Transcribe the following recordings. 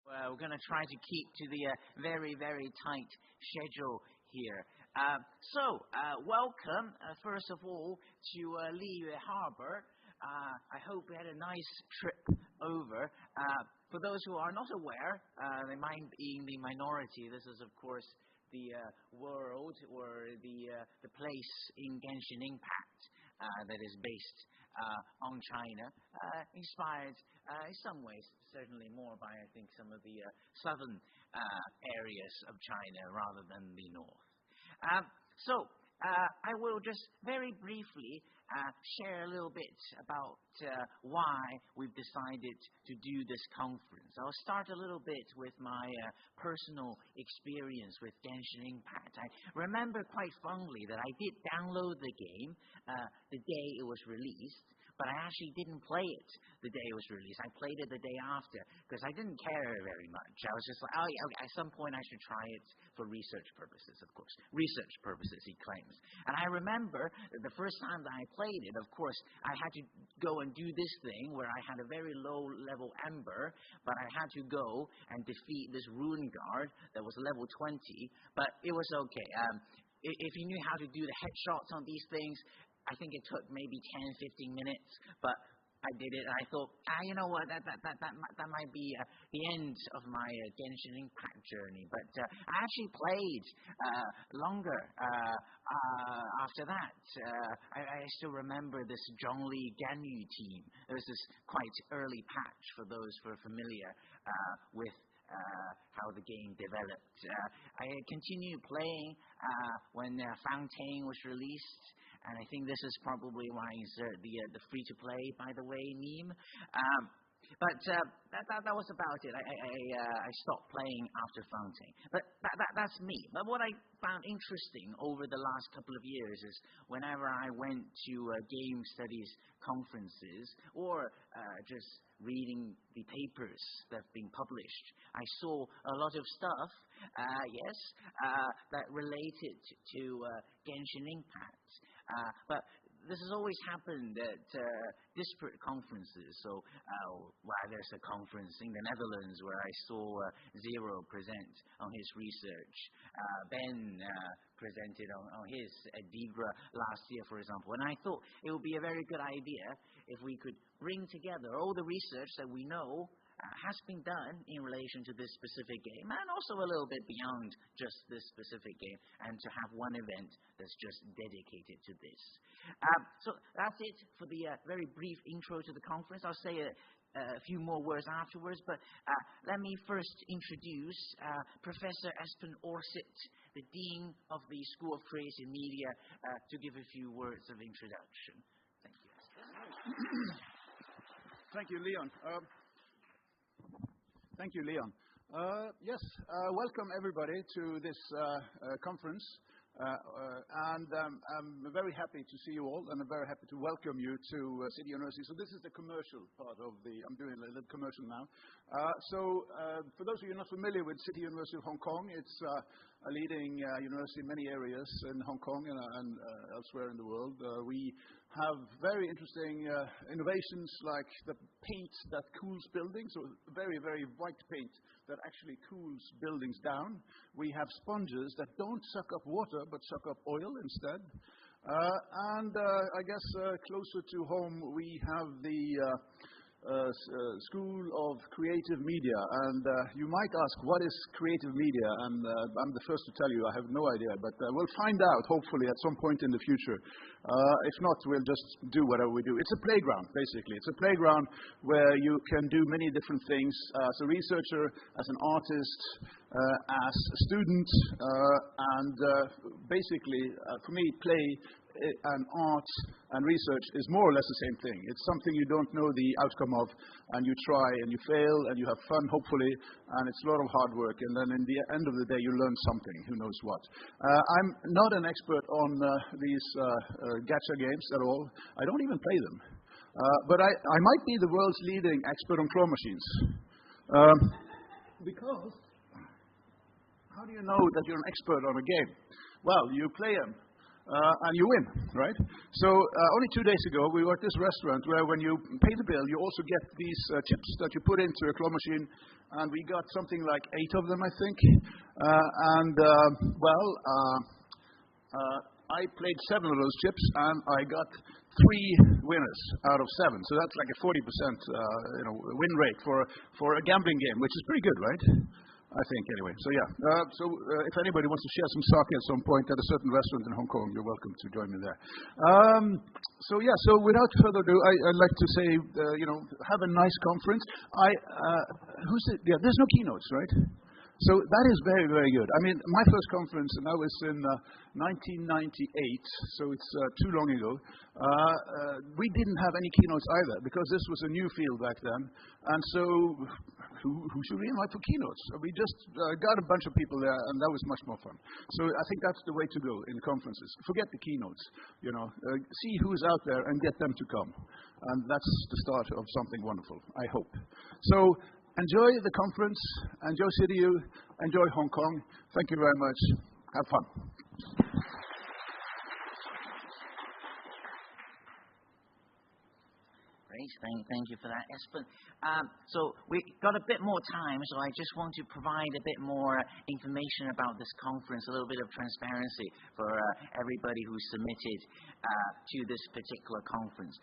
We're going to try to keep to the very, very tight schedule here. Welcome, first of all, to Liyue Harbor. I hope you had a nice trip over. For those who are not aware, they might be in the minority. This is, of course, the world or the place in Genshin Impact that is based on China, inspired in some ways, certainly more by, I think, some of the southern areas of China rather than the north. I will just very briefly share a little bit about why we've decided to do this conference. I'll start a little bit with my personal experience with Genshin Impact. I remember quite fondly that I did download the game the day it was released, but I actually didn't play it the day it was released. I played it the day after because I didn't care very much. I was just like, oh yeah, okay, at some point I should try it for research purposes, of course. Research purposes, he claims. And I remember the first time that I played it, of course, I had to go and do this thing where I had a very low level Ember, but I had to go and defeat this rune guard that was level 20, but it was okay. If you knew how to do the headshots on these things, I think it took maybe 10, 15 minutes, but I did it, and I thought, you know what, that might be the end of my Genshin Impact journey. But I actually played longer after that. I still remember this Zhongli Ganyu team. There was this quite early patch for those who are familiar with how the game developed. I continued playing when Fountain was released, and I think this is probably why I insert the free-to-play, by the way, meme. But that was about it. I stopped playing after Fountain. But that's me. But what I found interesting over the last couple of years is whenever I went to game studies conferences or just reading the papers that have been published, I saw a lot of stuff, that related to Genshin Impact. But this has always happened at disparate conferences. So there's a conference in the Netherlands where I saw Zero present on his research. Ben presented on his at Digra last year, for example. And I thought it would be a very good idea if we could bring together all the research that we know has been done in relation to this specific game, and also a little bit beyond just this specific game, and to have one event that's just dedicated to this. So that's it for the very brief intro to the conference. I'll say a few more words afterwards, but let me first introduce Professor Espen Aarseth, the Dean of the School of Creative Media, to give a few words of introduction. Thank you, Espen. Thank you, Leon. Thank you, Leon. Yes, welcome everybody to this conference. And I'm very happy to see you all, and I'm very happy to welcome you to City University. So this is the commercial part of I'm doing a little commercial now. For those of you not familiar with City University of Hong Kong, it's a leading university in many areas in Hong Kong and elsewhere in the world. We have very interesting innovations like the paint that cools buildings, so very, very white paint that actually cools buildings down. We have sponges that don't suck up water but suck up oil instead. I guess closer to home we have the School of Creative Media, and you might ask, what is creative media? And I'm the first to tell you I have no idea, but we'll find out hopefully at some point in the future. If not, we'll just do whatever we do. It's a playground, basically. It's a playground where you can do many different things as a researcher, as an artist, as a student, and basically for me play and art and research is more or less the same thing. It's something you don't know the outcome of, and you try and you fail and you have fun, hopefully, and it's a lot of hard work, and then in the end of the day you learn something, who knows what. I'm not an expert on these gacha games at all. I don't even play them. But I might be the world's leading expert on claw machines. Because how do you know that you're an expert on a game? Well, you play them. and you win, right? So only 2 days ago, we were at this restaurant where when you pay the bill, you also get these chips that you put into a claw machine, and we got something like 8 of them, I think. I played 7 of those chips, and I got 3 winners out of 7. So that's like a 40% win rate for a gambling game, which is pretty good, right? I think, anyway. So, yeah. If anybody wants to share some sake at some point at a certain restaurant in Hong Kong, you're welcome to join me there. So without further ado, I'd like to say, have a nice conference. There's no keynotes, right? So that is very, very good. I mean, my first conference, and that was in 1998, so it's too long ago. We didn't have any keynotes either, because this was a new field back then. And so who should we invite for keynotes? So we just got a bunch of people there, and that was much more fun. So I think that's the way to go in conferences. Forget the keynotes. See who's out there and get them to come. And that's the start of something wonderful, I hope. So enjoy the conference. Enjoy CityU. Enjoy Hong Kong. Thank you very much. Have fun. Great. Thank you for that, Espen. So we got a bit more time, so I just want to provide a bit more information about this conference, a little bit of transparency for everybody who submitted to this particular conference.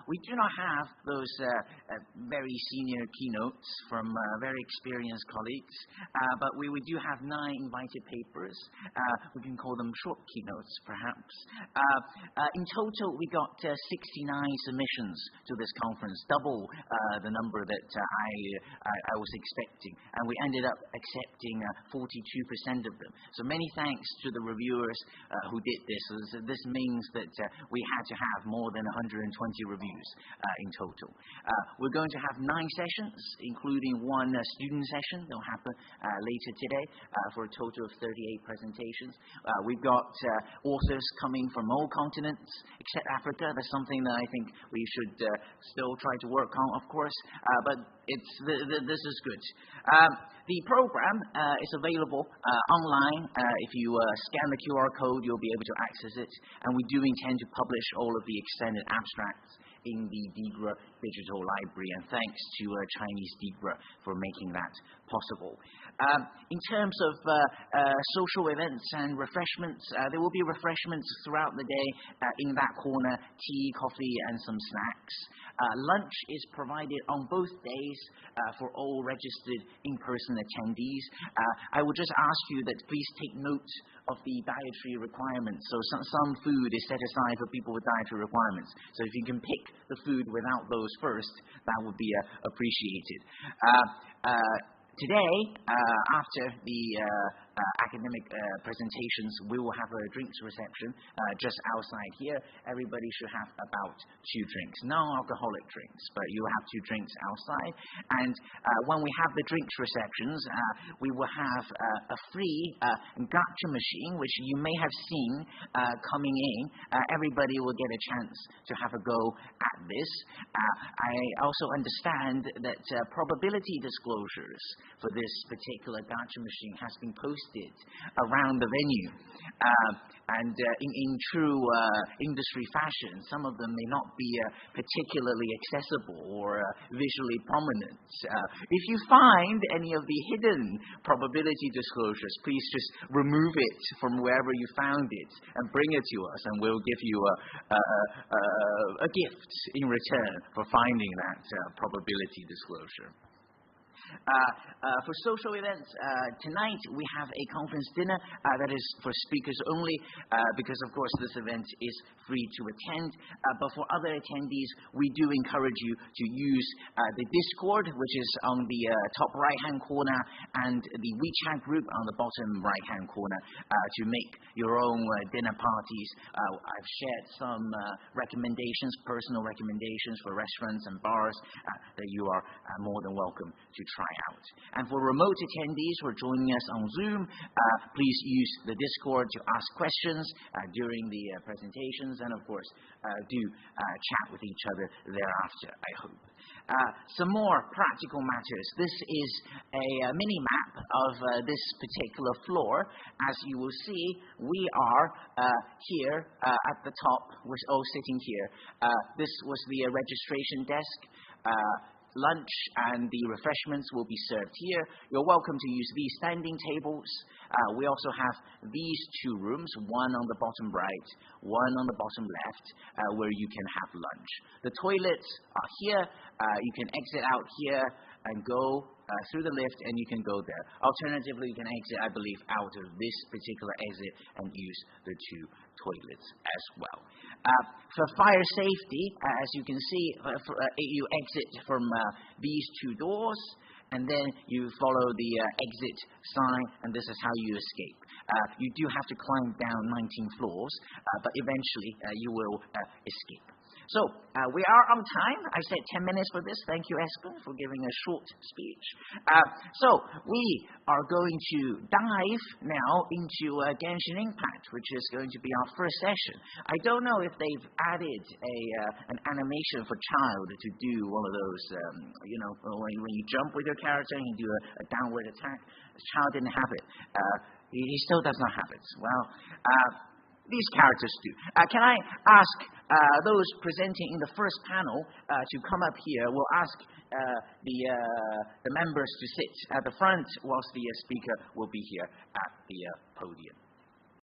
We do not have those very senior keynotes from very experienced colleagues, but we do have 9 invited papers. We can call them short keynotes, perhaps. In total, we got 69 submissions to this conference, double the number that I was expecting, and we ended up accepting 42% of them. So many thanks to the reviewers who did this. This means that we had to have more than 120 reviews in total. We're going to have 9 sessions, including 1 student session that will happen later today for a total of 38 presentations. We've got authors coming from all continents except Africa. That's something that I think we should still try to work on, of course, but this is good. The program is available online. If you scan the QR code, you'll be able to access it, and we do intend to publish all of the extended abstracts in the DIGRA digital library, and thanks to Chinese DIGRA for making that possible. In terms of social events and refreshments, there will be refreshments throughout the day in that corner, tea, coffee, and some snacks. Lunch is provided on both days for all registered in-person attendees. I would just ask you that please take note of the dietary requirements. So some food is set aside for people with dietary requirements. So if you can pick the food without those first, that would be appreciated. Today, after the academic presentations, we will have a drinks reception just outside here. Everybody should have about 2 drinks, non-alcoholic drinks, but you have 2 drinks outside. And when we have the drinks receptions, we will have a free gacha machine, which you may have seen coming in. Everybody will get a chance to have a go at this. I also understand that probability disclosures for this particular gacha machine has been posted around the venue. And in true industry fashion, some of them may not be particularly accessible or visually prominent. If you find any of the hidden probability disclosures, please just remove it from wherever you found it and bring it to us, and we'll give you a gift in return for finding that probability disclosure. For social events, tonight we have a conference dinner that is for speakers only because, of course, this event is free to attend. But for other attendees, we do encourage you to use the Discord, which is on the top right-hand corner, and the WeChat group on the bottom right-hand corner to make your own dinner parties. I've shared some recommendations, personal recommendations for restaurants and bars that you are more than welcome to try out. And for remote attendees who are joining us on Zoom, please use the Discord to ask questions during the presentations, and of course do chat with each other thereafter, I hope. some more practical matters. This is a mini-map of this particular floor. As you will see, we are here at the top. We're all sitting here. This was the registration desk. Lunch and the refreshments will be served here. You're welcome to use these standing tables. We also have these two rooms, one on the bottom right, one on the bottom left, where you can have lunch. The toilets are here. You can exit out here and go through the lift, and you can go there. Alternatively, you can exit, I believe, out of this particular exit and use the two toilets as well. For fire safety, as you can see, you exit from these two doors, and then you follow the exit sign, and this is how you escape. You do have to climb down 19 floors, but eventually you will escape. So, we are on time. I said 10 minutes for this. Thank you, Espen, for giving a short speech. So, we are going to dive now into Genshin Impact, which is going to be our first session. I don't know if they've added an animation for child to do one of those, when you jump with your character and you do a downward attack. The child didn't have it. He still does not have it. Well, these characters do. Can I ask those presenting in the first panel to come up here? We'll ask the members to sit at the front whilst the speaker will be here at the podium.